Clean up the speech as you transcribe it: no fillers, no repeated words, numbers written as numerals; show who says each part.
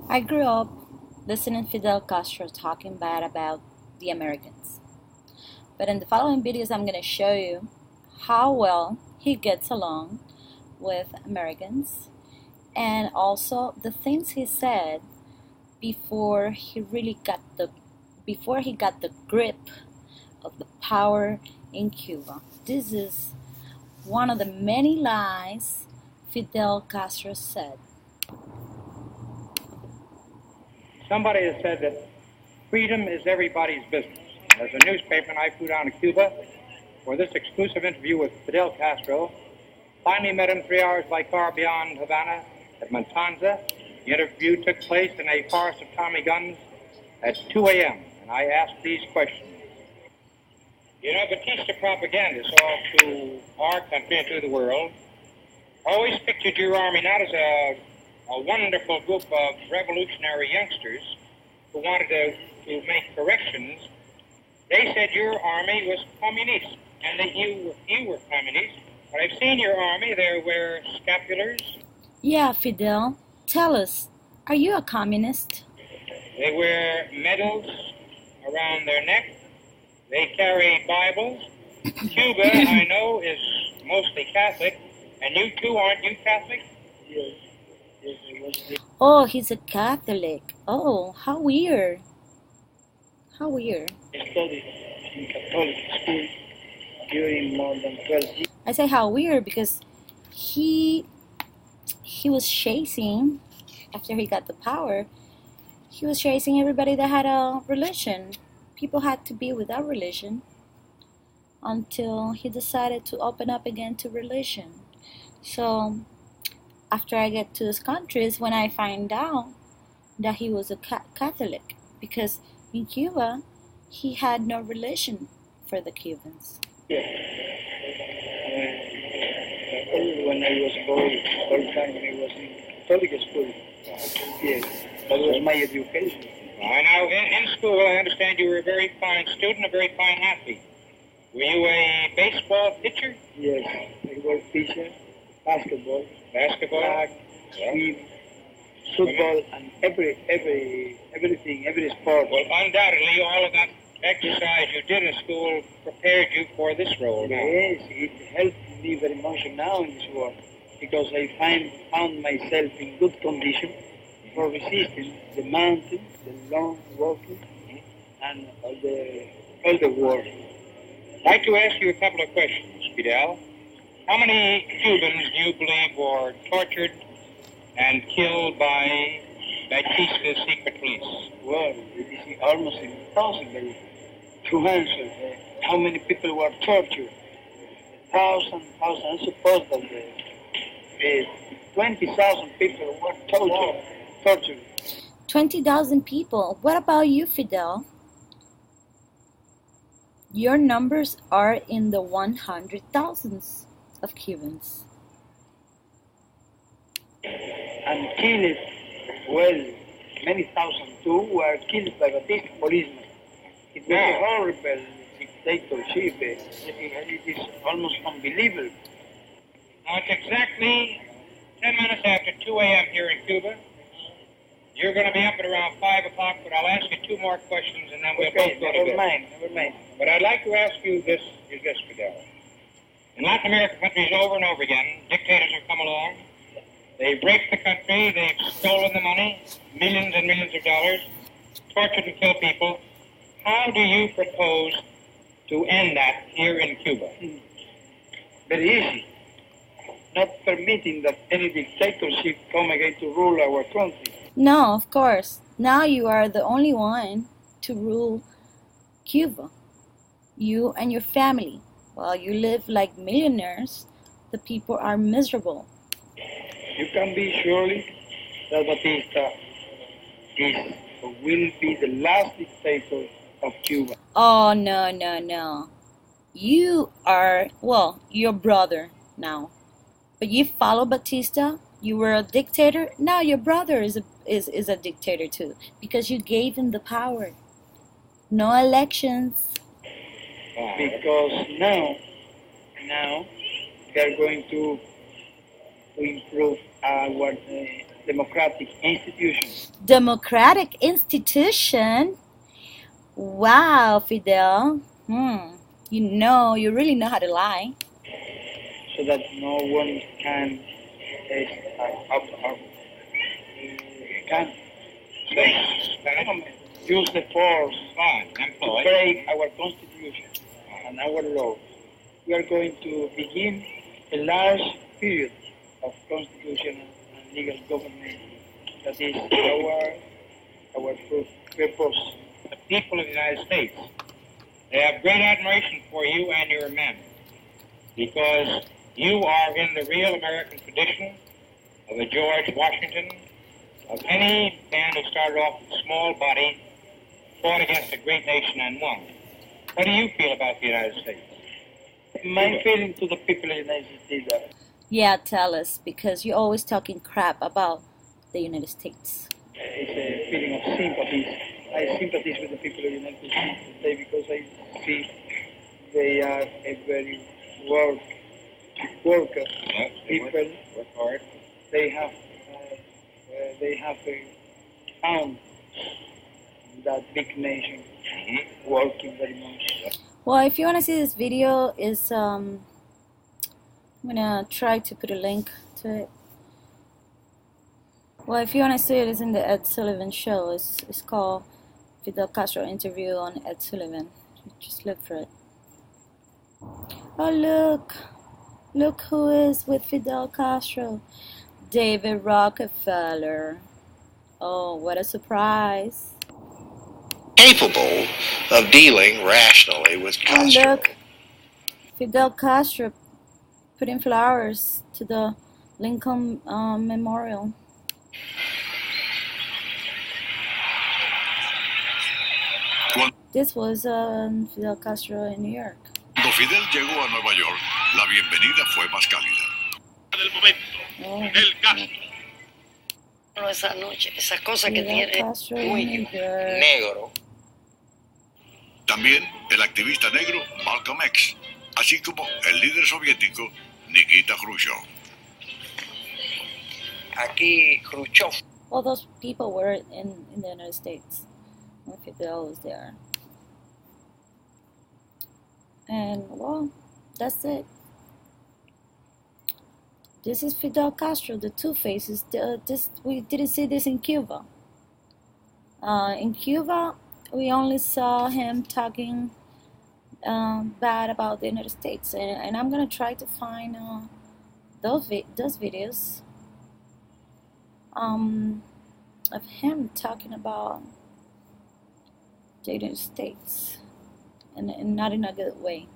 Speaker 1: I grew up listening Fidel Castro talking bad about the Americans. But in the following videos, I'm going to show you how well he gets along with Americans and also the things he said before he got the grip of the power in Cuba. This is one of the many lies Fidel Castro said.
Speaker 2: Somebody has said that freedom is everybody's business. As a newspaperman, I flew down to Cuba for this exclusive interview with Fidel Castro. Finally met him 3 hours by car beyond Havana at Matanza. The interview took place in a forest of Tommy guns at 2 a.m., and I asked these questions. You know, Batista propagandists all through our country and through the world always pictured your army not as a wonderful group of revolutionary youngsters who wanted to make corrections. They said your army was communist and that you were communist. But I've seen your army. They wear scapulars.
Speaker 1: Yeah, Fidel, tell us, are you a communist?
Speaker 2: They wear medals around their neck. They carry Bibles. Cuba, I know, is mostly Catholic. And you too, aren't you Catholic?
Speaker 3: Yes.
Speaker 1: Oh, he's a Catholic. Oh, how weird. How weird.
Speaker 3: I studied in Catholic school during more than 12 years.
Speaker 1: I say how weird because he was chasing, after he got the power, he was chasing everybody that had a religion. People had to be without religion until he decided to open up again to religion. So after I get to these countries, when I find out that he was a Catholic, because in Cuba, he had no religion for the Cubans.
Speaker 3: Yes. When I was boy, all the time I was in Catholic school. Yes, that was my education.
Speaker 2: Now, in school, I understand you were a very fine student, a very fine athlete. Were you a baseball pitcher?
Speaker 3: Yes, I was pitcher, basketball,
Speaker 2: Basketball?
Speaker 3: swim, football, and everything, every sport.
Speaker 2: Well, undoubtedly, all of that exercise you did in school prepared you for this role now.
Speaker 3: Yes, it helped me very much now in this work because I found myself in good condition for resisting the mountains, the long walking, and all the work.
Speaker 2: I'd like to ask you a couple of questions, Fidel. How many Cubans do you believe were tortured and killed by Batista's secret police?
Speaker 3: Well, it is almost impossible to answer how many people were tortured. Thousands. I suppose that 20,000 people were tortured.
Speaker 1: 20,000 people. What about you, Fidel? Your numbers are in the 100,000s of Cubans.
Speaker 3: And killed, well, many thousand too were killed by Batista policemen. It was a horrible dictatorship. It is almost unbelievable.
Speaker 2: Now, it's exactly 10 minutes after 2 a.m. here in Cuba. You're going to be up at around 5 o'clock, but I'll ask you two more questions, and then we'll both go to bed.
Speaker 3: Never mind.
Speaker 2: But I'd like to ask you this, Fidel. In Latin American countries over and over again, dictators have come along. They've raped the country, they've stolen the money, millions and millions of dollars, tortured and killed people. How do you propose to end that here in Cuba?
Speaker 3: Very easy. Not permitting that any dictatorship come again to rule our country.
Speaker 1: No, of course. Now you are the only one to rule Cuba. You and your family. While you live like millionaires, the people are miserable.
Speaker 3: You can be surely that Batista is or will be the last dictator of Cuba.
Speaker 1: Oh, no. You are, well, your brother now. But you follow Batista. You were a dictator. Now your brother is a dictator too, because you gave him the power. No elections.
Speaker 3: Because now they are going to improve our democratic institution.
Speaker 1: Democratic institution? Wow, Fidel. You really know how to lie.
Speaker 3: So that no one can use the force to break our constitution and our laws. We are going to begin a large period of constitutional and legal government. That is our purpose.
Speaker 2: The people of the United States, they have great admiration for you and your men, because you are in the real American tradition of a George Washington, of any man who started off with a small body, fought against a great nation and won. What do you feel about the United States?
Speaker 3: My feeling to the people of the United States that
Speaker 1: Yeah, tell us, because you're always talking crap about the United States.
Speaker 3: it's a feeling of sympathy. I sympathize with the people of the United States today because I see they are a very worker people.
Speaker 2: Work hard.
Speaker 3: They have found that big nation working very much.
Speaker 1: Well, if you want to see this video, I'm gonna try to put a link to it. Well, if you want to see it, it's in the Ed Sullivan show. It's called Fidel Castro interview on Ed Sullivan. Just look for it. Oh, look who is with Fidel Castro. David Rockefeller. Oh, what a surprise.
Speaker 4: Capable of dealing rationally with Castro.
Speaker 1: Oh, look. Fidel Castro putting flowers to the Lincoln Memorial. This was Fidel Castro in New York.
Speaker 5: Cuando Fidel llegó a Nueva York, la bienvenida fue más cálida. Del momento, el Castro.
Speaker 6: Esa noche, esa cosa que
Speaker 1: Fidel
Speaker 6: tiene
Speaker 1: Castro in New York.
Speaker 4: Negro.
Speaker 5: También el activista negro Malcolm X, así como el líder soviético Nikita Khrushchev.
Speaker 4: Aquí Khrushchev.
Speaker 1: All those people were in the United States when Fidel was there. And well, that's it. This is Fidel Castro, the two faces. We didn't see this in Cuba. In Cuba, we only saw him talking bad about the United States, and I'm gonna try to find those videos of him talking about the United States, and not in a good way.